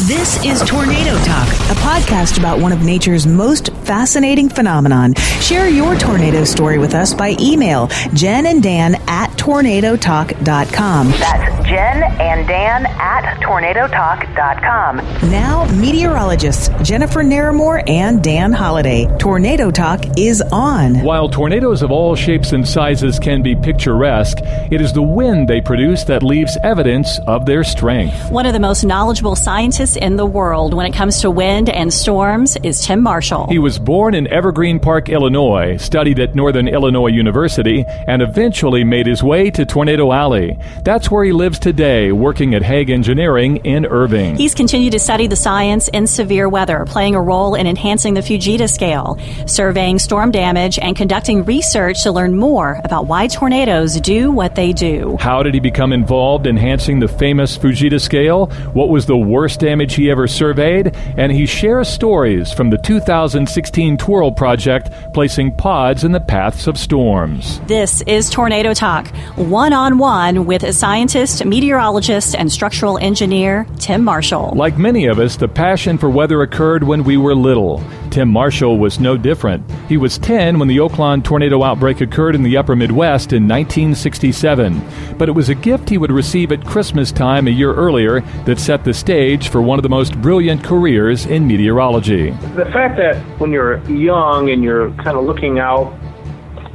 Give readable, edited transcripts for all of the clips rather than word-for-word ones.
This is Tornado Talk, a podcast about one of nature's most fascinating phenomenon. Share your tornado story with us by email, Jen and Dan at tornadotalk.com. That's Jen and Dan at tornadotalk.com. Now, meteorologists Jennifer Naramore and Dan Holliday. Tornado Talk is on. While tornadoes of all shapes and sizes can be picturesque, it is the wind they produce that leaves evidence of their strength. One of the most knowledgeable scientists in the world when it comes to wind and storms is Tim Marshall. He was born in Evergreen Park, Illinois, studied at Northern Illinois University, and eventually made his way to Tornado Alley. That's where he lives today, working at Hague Engineering in Irving. He's continued to study the science in severe weather, playing a role in enhancing the Fujita Scale, surveying storm damage, and conducting research to learn more about why tornadoes do what they do. How did he become involved in enhancing the famous Fujita Scale? What was the worst damage he ever surveyed? And he shares stories from the 2016 Twirl Project, placing pods in the paths of storms. This is Tornado Talk, one-on-one with a scientist, meteorologist, and structural engineer, Tim Marshall. Like many of us, the passion for weather occurred when we were little. Tim Marshall was no different. He was 10 when the Oaklawn Tornado outbreak occurred in the upper Midwest in 1967. But it was a gift he would receive at Christmas time a year earlier that set the stage for one of the most brilliant careers in meteorology. The fact that when you're young and you're kind of looking out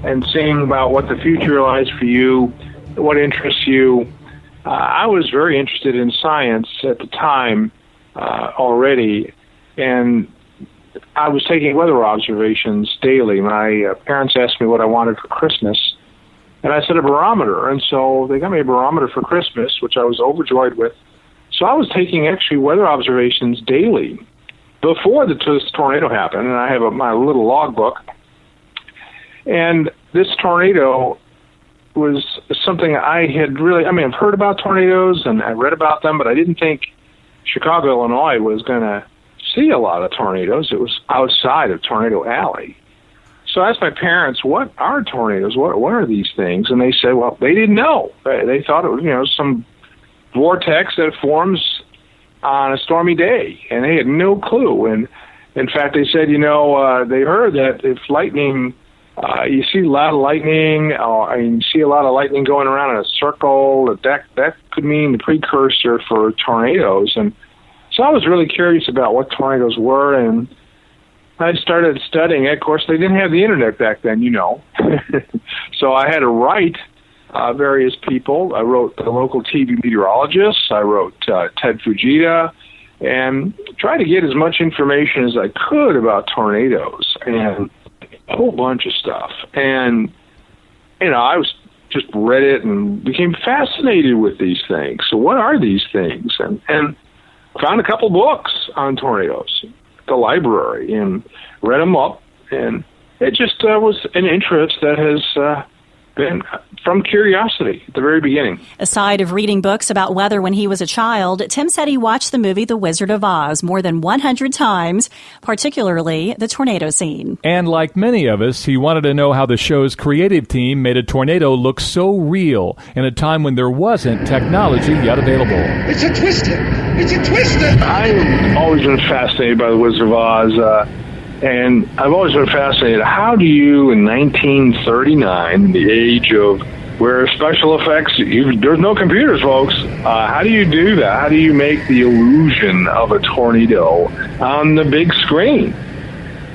and seeing about what the future lies for you, what interests you, I was very interested in science at the time already, and I was taking weather observations daily. My parents asked me what I wanted for Christmas, and I said a barometer, and so they got me a barometer for Christmas, which I was overjoyed with. So I was taking actually weather observations daily before this tornado happened, and I have my little logbook. And this tornado was something I had really, I've heard about tornadoes and I read about them, but I didn't think Chicago, Illinois was going to see a lot of tornadoes. It was outside of Tornado Alley. So I asked my parents, what are tornadoes? What are these things? And they said, well, they didn't know. They thought it was, some vortex that forms on a stormy day, and they had no clue. And in fact, they said, they heard that if lightning, you see a lot of lightning, you see a lot of lightning going around in a circle, that could mean the precursor for tornadoes. And so I was really curious about what tornadoes were, and I started studying it. Of course, they didn't have the internet back then, So I had to write various people. I wrote the local TV meteorologists. I wrote Ted Fujita, and tried to get as much information as I could about tornadoes and a whole bunch of stuff. And, I was just read it and became fascinated with these things. So what are these things? And found a couple books on tornadoes at the library and read them up. And it just was an interest that has been from curiosity at the very beginning. Aside of reading books about weather when he was a child, Tim said he watched the movie The Wizard of Oz more than 100 times, particularly the tornado scene. And like many of us, he wanted to know how the show's creative team made a tornado look so real in a time when there wasn't technology yet available. It's a twister! It's a twister! I've always been fascinated by The Wizard of Oz. And I've always been fascinated. How do you, in 1939, the age of where special effects, there's no computers, folks. How do you do that? How do you make the illusion of a tornado on the big screen?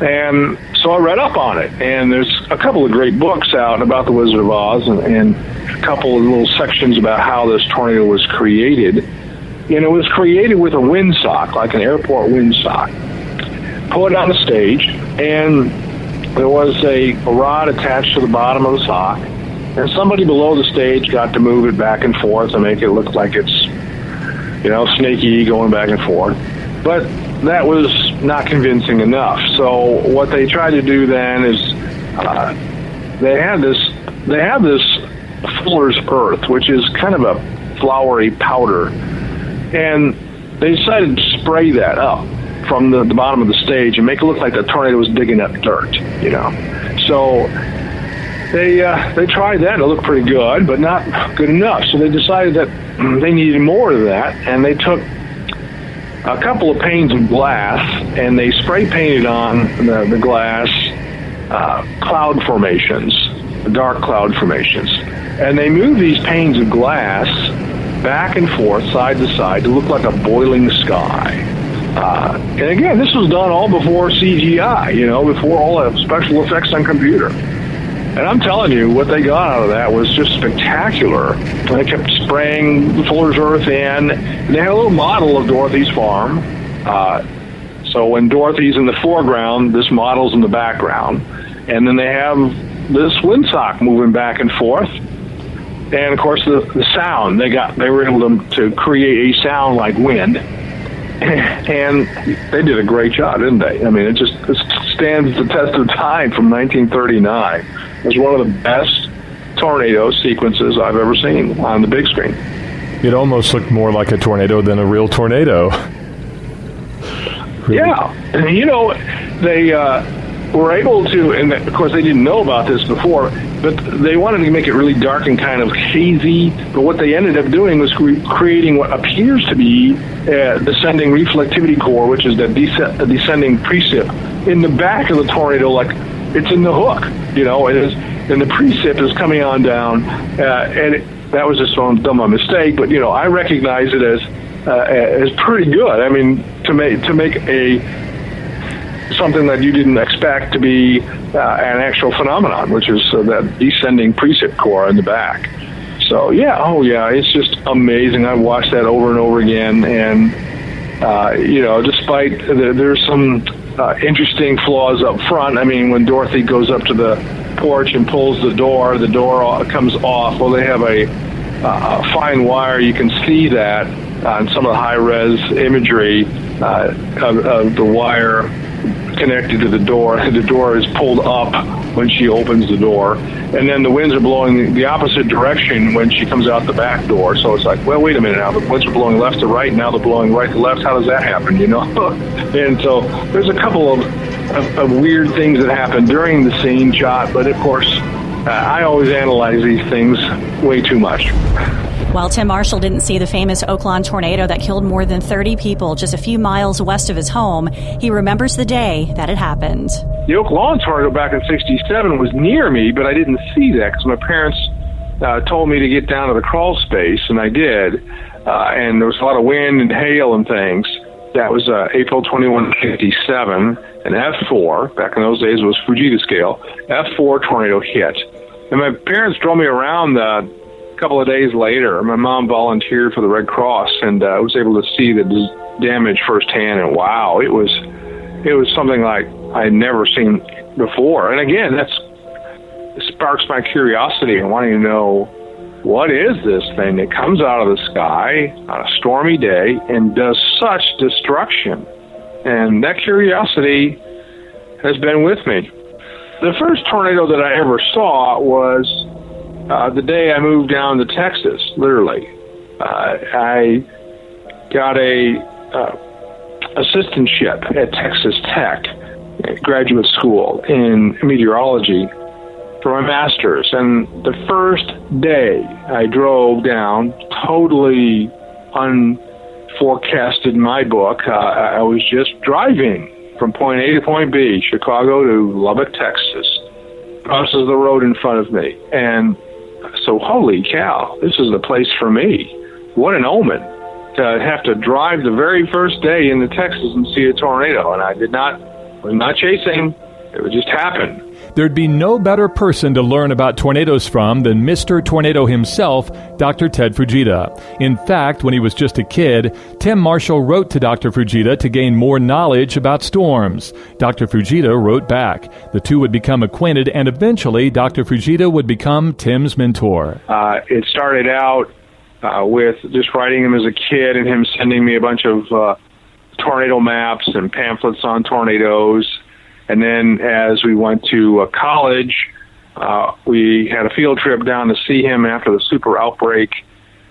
And so I read up on it. And there's a couple of great books out about the Wizard of Oz and a couple of little sections about how this tornado was created. And it was created with a windsock, like an airport windsock. Put it on the stage, and there was a rod attached to the bottom of the sock, and somebody below the stage got to move it back and forth and make it look like it's, snaky going back and forth. But that was not convincing enough. So what they tried to do then is they have this Fuller's Earth, which is kind of a floury powder, and they decided to spray that up from the bottom of the stage and make it look like the tornado was digging up dirt, So they tried that, and it looked pretty good, but not good enough. So they decided that they needed more of that, and they took a couple of panes of glass, and they spray painted on the glass cloud formations, dark cloud formations. And they moved these panes of glass back and forth, side to side, to look like a boiling sky. And again, this was done all before CGI, before all the special effects on computer. And I'm telling you, what they got out of that was just spectacular. And they kept spraying Fuller's Earth in. And they had a little model of Dorothy's farm. So when Dorothy's in the foreground, this model's in the background. And then they have this windsock moving back and forth. And, of course, the sound. They were able to create a sound like wind. And they did a great job, didn't they? I mean, it stands the test of time from 1939. It was one of the best tornado sequences I've ever seen on the big screen. It almost looked more like a tornado than a real tornado. Really? Yeah. And, they were able to, and of course they didn't know about this before, but they wanted to make it really dark and kind of hazy. But what they ended up doing was creating what appears to be a descending reflectivity core, which is the descending precip in the back of the tornado, like it's in the hook, it is, and the precip is coming on down, and that was just a mistake. But I recognize it as pretty good. I mean, to make a something that you didn't expect to be an actual phenomenon, which is that descending precip core in the back. So it's just amazing. I've watched that over and over again, and despite there's some interesting flaws up front. I mean, when Dorothy goes up to the porch and pulls the door comes off. Well, they have a fine wire. You can see that on some of the high-res imagery of the wire connected to the door. The door is pulled up when she opens the door, and then the winds are blowing the opposite direction when she comes out the back door. So it's like, well, wait a minute, now the winds are blowing left to right, now they're blowing right to left. How does that happen, And so there's a couple of weird things that happen during the scene shot, but of course, I always analyze these things way too much. While Tim Marshall didn't see the famous Oaklawn tornado that killed more than 30 people just a few miles west of his home, he remembers the day that it happened. The Oaklawn tornado back in '67 was near me, but I didn't see that because my parents told me to get down to the crawl space, and I did. And there was a lot of wind and hail and things. That was April 21, 1957, an F4. Back in those days, it was Fujita Scale. F4 tornado hit. And my parents drove me around couple of days later. My mom volunteered for the Red Cross, and I was able to see the damage firsthand, and wow, it was something like I had never seen before. And again, that sparks my curiosity and wanting to know, what is this thing that comes out of the sky on a stormy day and does such destruction? And that curiosity has been with me. The first tornado that I ever saw was the day I moved down to Texas, literally. I got a assistantship at Texas Tech, graduate school in meteorology for my master's. And the first day I drove down, totally unforecasted in my book, I was just driving from point A to point B, Chicago to Lubbock, Texas. Crosses the road in front of me. And so, holy cow, this is the place for me. What an omen to have to drive the very first day into Texas and see a tornado. And I was not chasing. It would just happen. There'd be no better person to learn about tornadoes from than Mr. Tornado himself, Dr. Ted Fujita. In fact, when he was just a kid, Tim Marshall wrote to Dr. Fujita to gain more knowledge about storms. Dr. Fujita wrote back. The two would become acquainted, and eventually Dr. Fujita would become Tim's mentor. It started out with just writing him as a kid and him sending me a bunch of tornado maps and pamphlets on tornadoes. And then as we went to college, we had a field trip down to see him after the super outbreak.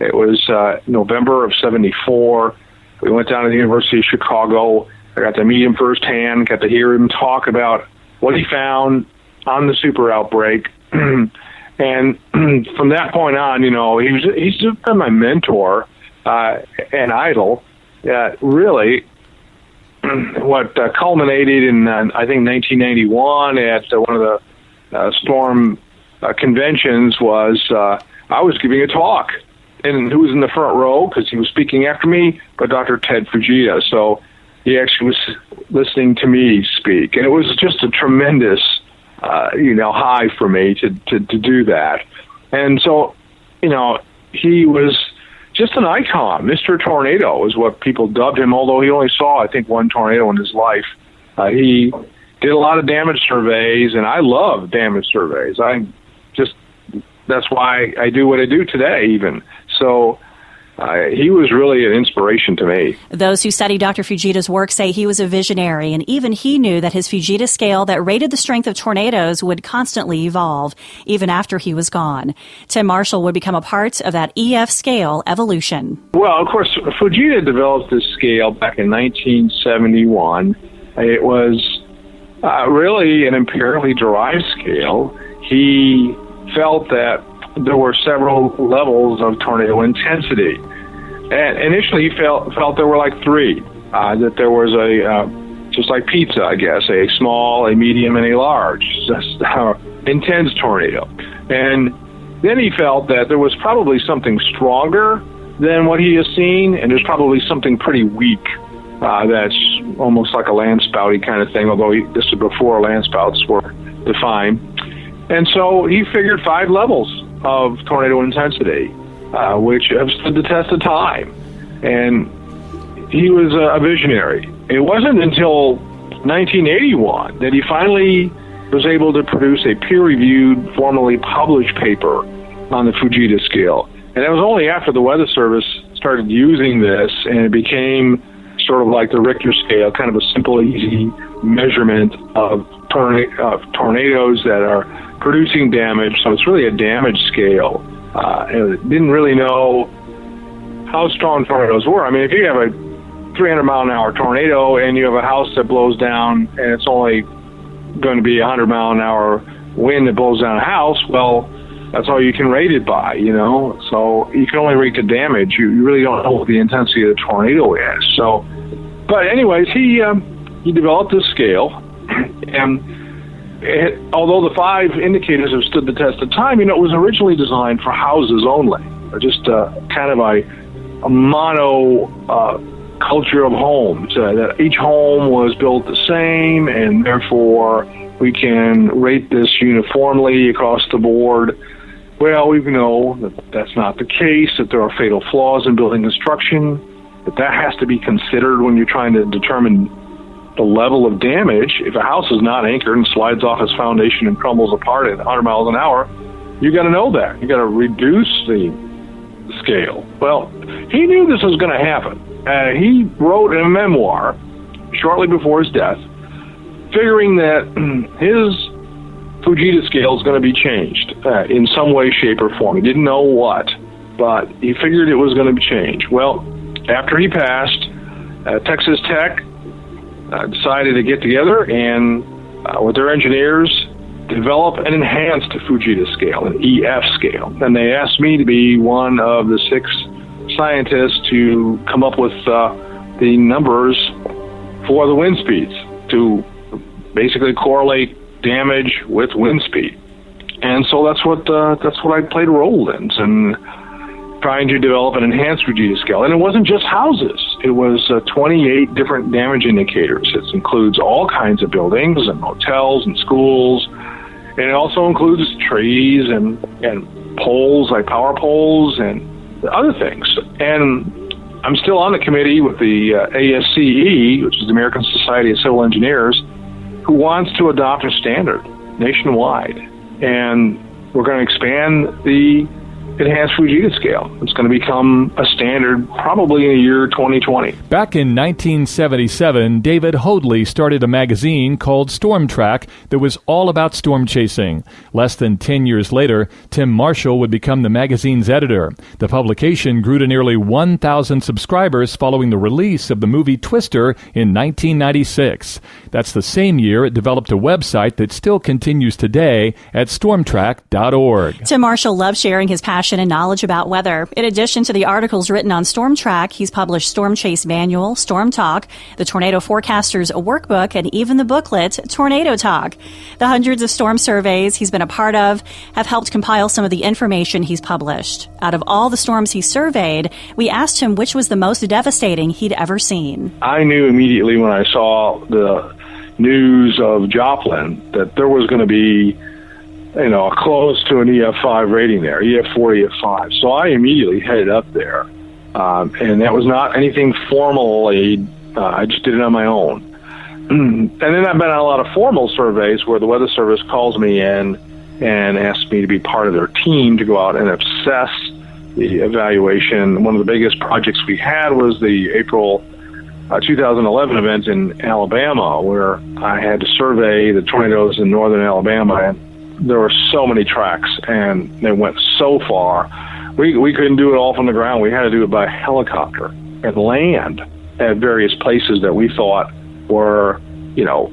It was November of '74. We went down to the University of Chicago. I got to meet him firsthand, got to hear him talk about what he found on the super outbreak. And from that point on, he's just been my mentor and idol. really, what culminated in, I think, 1991 at one of the storm conventions was I was giving a talk. And who was in the front row, because he was speaking after me, but Dr. Ted Fujita. So he actually was listening to me speak. And it was just a tremendous, high for me to do that. And so, he was just an icon. Mr. Tornado is what people dubbed him, although he only saw, I think, one tornado in his life. He did a lot of damage surveys, and I love damage surveys. That's why I do what I do today, even. So he was really an inspiration to me. Those who study Dr. Fujita's work say he was a visionary, and even he knew that his Fujita scale that rated the strength of tornadoes would constantly evolve, even after he was gone. Tim Marshall would become a part of that EF scale evolution. Well, of course, Fujita developed this scale back in 1971. It was really an empirically derived scale. He felt that there were several levels of tornado intensity. And initially he felt there were like three, that there was just like pizza, I guess, a small, a medium, and a large, just intense tornado. And then he felt that there was probably something stronger than what he has seen, and there's probably something pretty weak that's almost like a land spouty kind of thing, although this is before land spouts were defined. And so he figured 5 levels of tornado intensity, which have stood the test of time. And he was a visionary. It wasn't until 1981 that he finally was able to produce a peer-reviewed, formally published paper on the Fujita scale. And it was only after the Weather Service started using this, and it became sort of like the Richter scale, kind of a simple, easy measurement of tornadoes that are producing damage. So it's really a damage scale. It didn't really know how strong tornadoes were. I mean, if you have a 300-mile-an-hour tornado and you have a house that blows down and it's only going to be a 100-mile-an-hour wind that blows down a house, well, that's all you can rate it by, So you can only rate the damage. You really don't know what the intensity of the tornado is. So, but anyways, he developed this scale, and although the 5 indicators have stood the test of time, it was originally designed for houses only, just kind of a mono culture of homes, that each home was built the same, and therefore we can rate this uniformly across the board. Well, we know that that's not the case, that there are fatal flaws in building construction, that has to be considered when you're trying to determine the level of damage. If a house is not anchored and slides off its foundation and crumbles apart at 100 miles an hour, you got to know that. You got to reduce the scale. Well, he knew this was going to happen. He wrote a memoir shortly before his death, figuring that his Fujita scale is going to be changed in some way, shape, or form. He didn't know what, but he figured it was going to be changed. Well, after he passed, Texas Tech decided to get together and, with their engineers, develop and enhance the Fujita scale, an EF scale. And they asked me to be one of the 6 scientists to come up with the numbers for the wind speeds to basically correlate damage with wind speed. And so that's what I played a role in, and trying to develop an enhanced Fujita scale. And it wasn't just houses. It was 28 different damage indicators. It includes all kinds of buildings and hotels and schools. And it also includes trees and poles, like power poles and other things. And I'm still on the committee with the ASCE, which is the American Society of Civil Engineers, who wants to adopt a standard nationwide. And we're going to expand the enhanced Fujita scale. It's going to become a standard probably in the year 2020. Back in 1977, David Hoadley started a magazine called Storm Track that was all about storm chasing. Less than 10 years later, Tim Marshall would become the magazine's editor. The publication grew to nearly 1,000 subscribers following the release of the movie Twister in 1996. That's the same year it developed a website that still continues today at stormtrack.org. Tim Marshall loved sharing his passion passion and knowledge about weather. In addition to the articles written on Storm Track, he's published Storm Chase Manual, Storm Talk, the Tornado Forecaster's Workbook, and even the booklet, Tornado Talk. The hundreds of storm surveys he's been a part of have helped compile some of the information he's published. Out of all the storms he surveyed, we asked him which was the most devastating he'd ever seen. I knew immediately when I saw the news of Joplin that there was going to be, close to an EF5 rating there, EF4, EF5. So I immediately headed up there. And that was not anything formal. I just did it on my own. And then I've been on a lot of formal surveys where the Weather Service calls me in and asks me to be part of their team to go out and assess the evaluation. One of the biggest projects we had was the April 2011 event in Alabama, where I had to survey the tornadoes in northern Alabama, and there were so many tracks, and they went so far. We couldn't do it all from the ground. We had to do it by helicopter and land at various places that we thought were,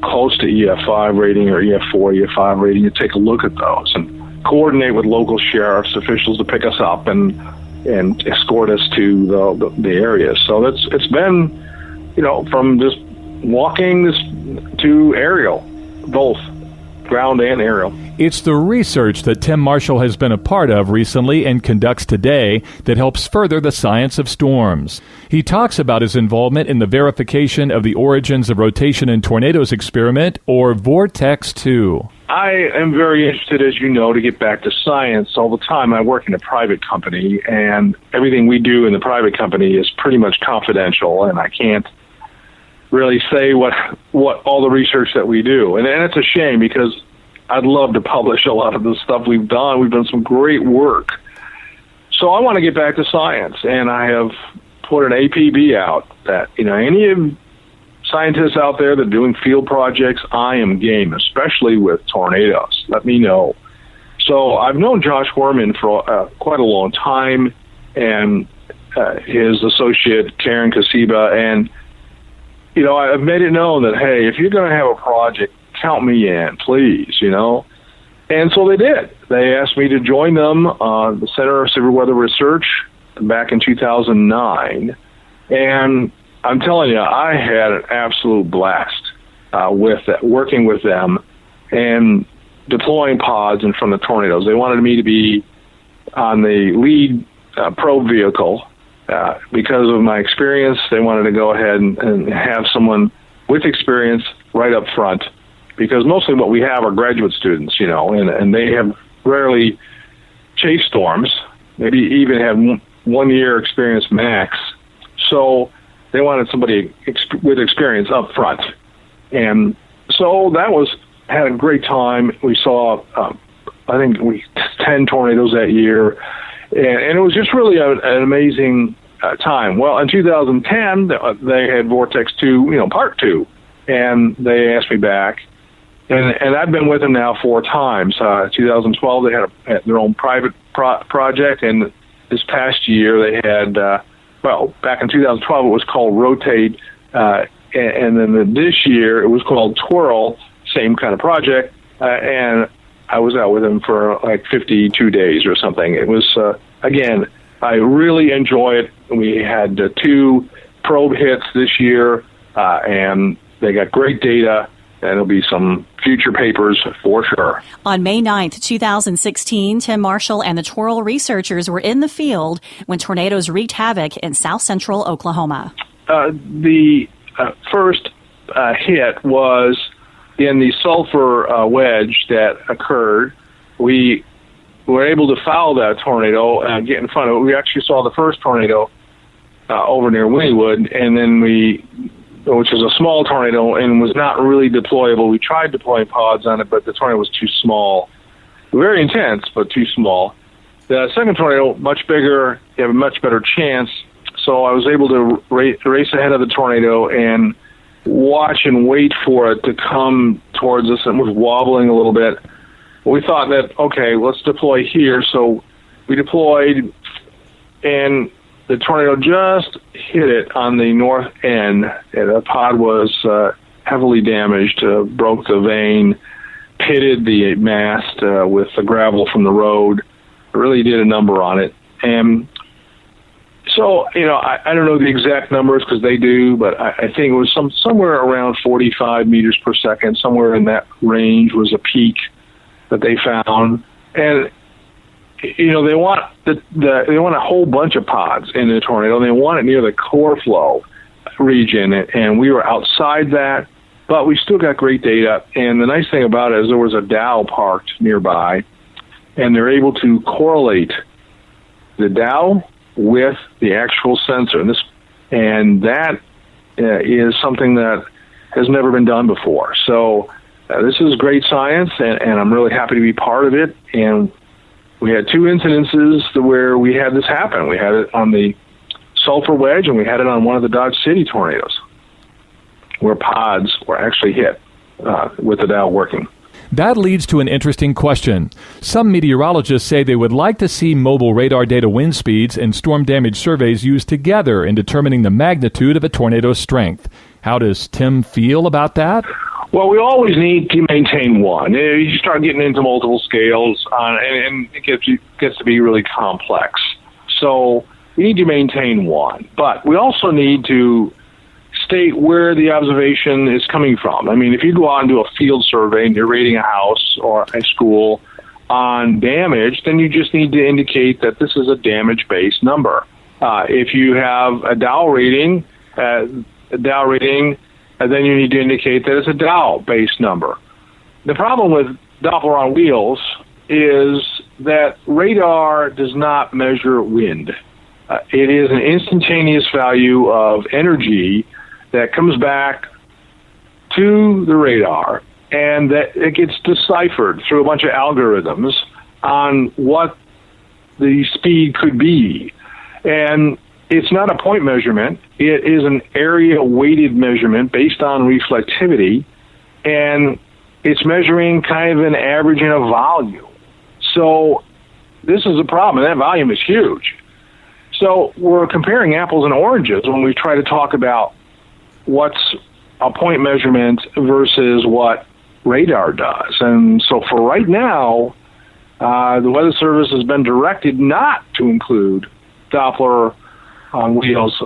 close to EF5 rating or EF4, EF5 rating. You take a look at those and coordinate with local sheriff's officials to pick us up and escort us to the areas. So it's been, from just walking to aerial, both ground and aerial. It's the research that Tim Marshall has been a part of recently and conducts today that helps further the science of storms. He talks about his involvement in the verification of the origins of rotation in tornadoes experiment, or Vortex 2. I am very interested, as you know, to get back to science all the time. I work in a private company, and everything we do in the private company is pretty much confidential, and I can't really say what all the research that we do. And it's a shame, because I'd love to publish a lot of the stuff we've done. We've done some great work. So I want to get back to science, and I have put an APB out that, any of scientists out there that are doing field projects, I am game, especially with tornadoes. Let me know. So I've known Josh Werman for quite a long time, and his associate, Karen Kasiba, and I've made it known that, hey, if you're going to have a project, count me in, please, And so they did. They asked me to join them, the Center of Severe Weather Research, back in 2009. And I'm telling you, I had an absolute blast with that, working with them and deploying pods in front of tornadoes. They wanted me to be on the lead probe vehicle. Because of my experience, they wanted to go ahead and have someone with experience right up front, because mostly what we have are graduate students, and they have rarely chased storms, maybe even have 1 year experience max. So they wanted somebody with experience up front. And so had a great time. We saw, 10 tornadoes that year. And it was just really an amazing time. Well, in 2010, they had Vortex 2, Part 2, and they asked me back. And I've been with them now 4 times. 2012, they had their own private project, and this past year they had, back in 2012 it was called Rotate, and then this year it was called Twirl, same kind of project, and I was out with them for like 52 days or something. It was, again, I really enjoy it. We had 2 probe hits this year, and they got great data, and there'll be some future papers for sure. On May 9th, 2016, Tim Marshall and the Twirl researchers were in the field when tornadoes wreaked havoc in south-central Oklahoma. The first hit was in the sulfur wedge that occurred. We were able to follow that tornado and get in front of it. We actually saw the first tornado over near Wynnewood, and then which was a small tornado and was not really deployable. We tried deploying pods on it, but the tornado was too small. Very intense, but too small. The second tornado, much bigger, you have a much better chance. So I was able to race ahead of the tornado and watch and wait for it to come towards us, and was wobbling a little bit. We thought that, okay, let's deploy here. So we deployed, and the tornado just hit it on the north end. The pod was heavily damaged, broke the vane, pitted the mast with the gravel from the road. really did a number on it. And so, I don't know the exact numbers because they do, but I think it was somewhere around 45 meters per second, somewhere in that range was a peak that they found. And they want they want a whole bunch of pods in the tornado, and they want it near the core flow region, and we were outside that, but we still got great data. And the nice thing about it is there was a Dow parked nearby, and they're able to correlate the Dow with the actual sensor, and that is something that has never been done before. So this is great science, and I'm really happy to be part of it. And we had 2 incidences where we had this happen. We had it on the Sulphur Wedge, and we had it on one of the Dodge City tornadoes, where pods were actually hit with the Dow working. That leads to an interesting question. Some meteorologists say they would like to see mobile radar data wind speeds and storm damage surveys used together in determining the magnitude of a tornado's strength. How does Tim feel about that? Well, we always need to maintain one. You start getting into multiple scales, and it gets to be really complex. So we need to maintain one. But we also need to state where the observation is coming from. I mean, if you go out and do a field survey and you're rating a house or a school on damage, then you just need to indicate that this is a damage-based number. If you have a Dow rating, then you need to indicate that it's a Dow-based number. The problem with Doppler on wheels is that radar does not measure wind. It is an instantaneous value of energy that comes back to the radar, and that it gets deciphered through a bunch of algorithms on what the speed could be. And it's not a point measurement. It is an area-weighted measurement based on reflectivity, and it's measuring kind of an average in a volume. So this is a problem, and that volume is huge. So we're comparing apples and oranges when we try to talk about what's a point measurement versus what radar does. And so for right now, the Weather Service has been directed not to include Doppler on wheels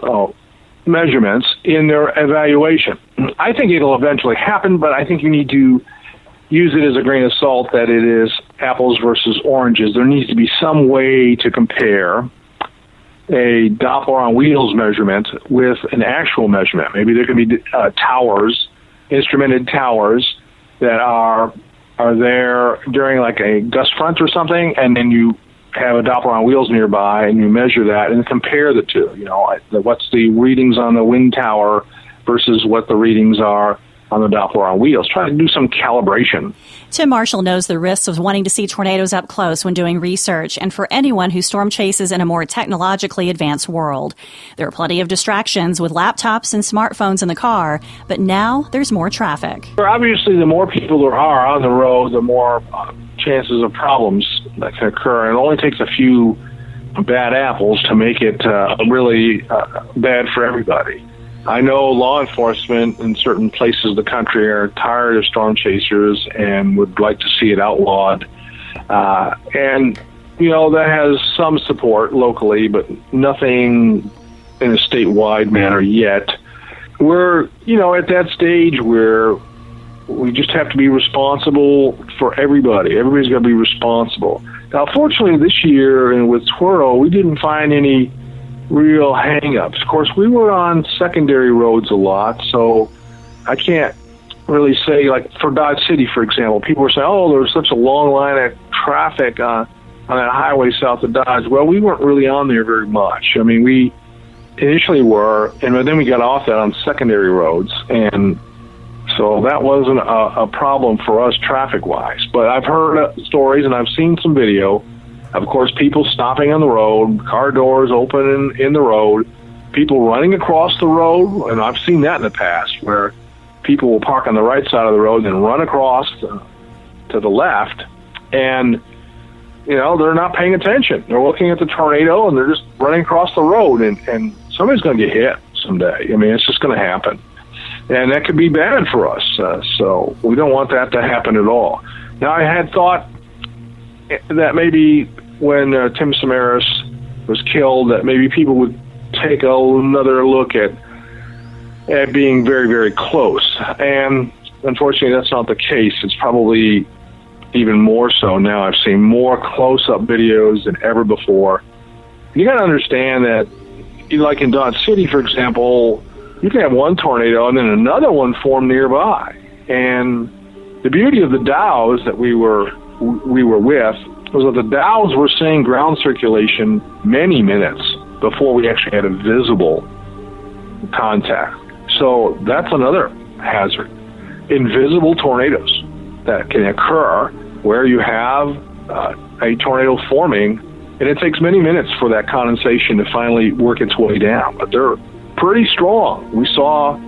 measurements in their evaluation. I think it'll eventually happen, but I think you need to use it as a grain of salt that it is apples versus oranges. There needs to be some way to compare a Doppler on wheels measurement with an actual measurement. Maybe there could be towers, instrumented towers that are there during like a gust front or something, and then you have a Doppler on wheels nearby and you measure that and compare the two. What's the readings on the wind tower versus what the readings are on the Doppler on wheels. Try to do some calibration. Tim Marshall knows the risks of wanting to see tornadoes up close when doing research, and for anyone who storm chases in a more technologically advanced world. There are plenty of distractions with laptops and smartphones in the car, but now there's more traffic. Obviously, the more people there are on the road, the more chances of problems that can occur. It only takes a few bad apples to make it really bad for everybody. I know law enforcement in certain places of the country are tired of storm chasers and would like to see it outlawed. And, that has some support locally, but nothing in a statewide manner yet. We're, at that stage where we just have to be responsible for everybody. Everybody's got to be responsible. Now, fortunately, this year and with Twirl, we didn't find any real hang-ups. Of course, we were on secondary roads a lot, so I can't really say, like for Dodge City, for example, people were saying, there was such a long line of traffic on that highway south of Dodge. Well, we weren't really on there very much. I mean, we initially were, and then we got off that on secondary roads, and so that wasn't a problem for us traffic-wise. But I've heard stories and I've seen some video. Of course, people stopping on the road, car doors open in the road, people running across the road, and I've seen that in the past, where people will park on the right side of the road and then run across to the left, and, they're not paying attention. They're looking at the tornado, and they're just running across the road, and somebody's going to get hit someday. I mean, it's just going to happen. And that could be bad for us, so we don't want that to happen at all. Now, I had thought that maybe when Tim Samaras was killed that maybe people would take another look at being very, very close. And unfortunately, that's not the case. It's probably even more so now. I've seen more close-up videos than ever before. You got to understand that, like in Dodge City, for example, you can have one tornado and then another one form nearby. And the beauty of the Dows that we were with was that the Dows were seeing ground circulation many minutes before we actually had a visible contact. So that's another hazard. Invisible tornadoes that can occur where you have a tornado forming, and it takes many minutes for that condensation to finally work its way down. But they're pretty strong. We saw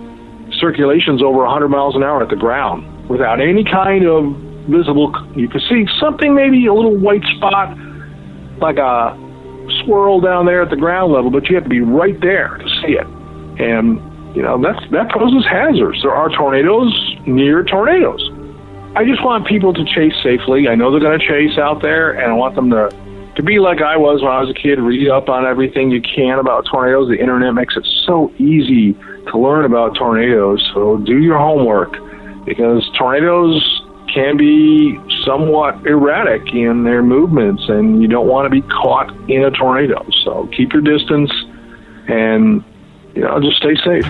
circulations over 100 miles an hour at the ground without any kind of visible. You could see something, maybe a little white spot, like a swirl down there at the ground level, but you have to be right there to see it. And that poses hazards. There are tornadoes near tornadoes. I just want people to chase safely. I know they're going to chase out there, and I want them to be like I was when I was a kid, read up on everything you can about tornadoes. The internet makes it so easy to learn about tornadoes, so do your homework, because tornadoes can be somewhat erratic in their movements, and you don't want to be caught in a tornado. So keep your distance and just stay safe.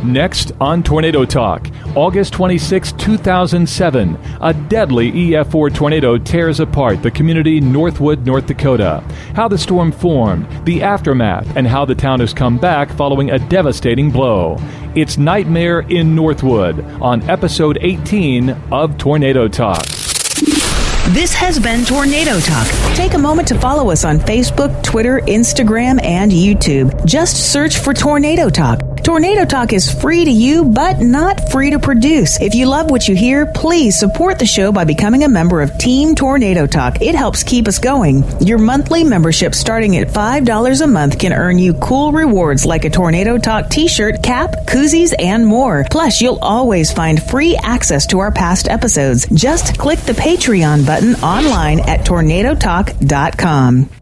Next on Tornado Talk, August 26, 2007, a deadly EF4 tornado tears apart the community Northwood, North Dakota. How the storm formed, the aftermath, and how the town has come back following a devastating blow. It's Nightmare in Northwood on episode 18 of Tornado Talk. This has been Tornado Talk. Take a moment to follow us on Facebook, Twitter, Instagram, and YouTube. Just search for Tornado Talk. Tornado Talk is free to you, but not free to produce. If you love what you hear, please support the show by becoming a member of Team Tornado Talk. It helps keep us going. Your monthly membership starting at $5 a month can earn you cool rewards like a Tornado Talk t-shirt, cap, koozies, and more. Plus, you'll always find free access to our past episodes. Just click the Patreon button online at tornadotalk.com.